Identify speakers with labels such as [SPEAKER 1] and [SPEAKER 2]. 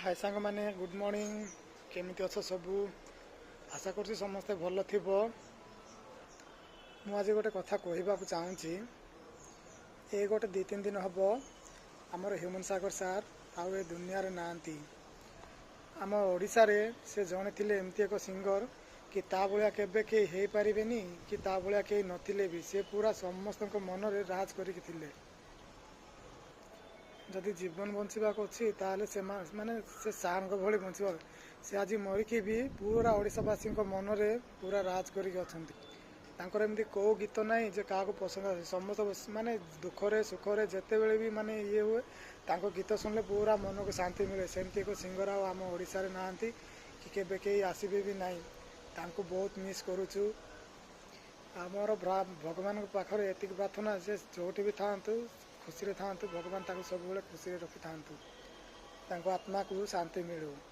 [SPEAKER 1] हाय सांग माने good morning केमिति अछ सबू आशा कर समस्ते भल थी मुझे गोटे कथा कहवाक चाहूँगी ये गोटे 2-3 दिन हम आमर ह्यूमन सागर सार आउ ए दुनिया रे नांती आम ओडिशा रे से जड़े थे एमती एक सिंगर कि ता भलिया केबे के हो पारिबेनी कि ता भलिया के नथिले भी से पूरा समस्त मन रे राज करिक थिले। जदि जीवन बंचाक अच्छी ताले से माने से सार भली बचा से आज मरिकी भी पूरा ओडिशावासी मन रे पूरा राज कर एमती कौ गीत ना जे क्या पसंद आसे समस्त माने दुखरे सुखरे जिते बड़े भी माने ये हुए तांको गीत सुनले पूरा मन को शांति मिले सेमती एक सिंगर आम ओडिशा रे नांती कि केबे के आसबे भी नहीं तांको बहुत मिस करुचु। आमर भगवान पाखरे एतिक प्रार्थना से जोटी भी था खुशी था भगवान सब खुशी रखी था आत्मा को शांति मिलू।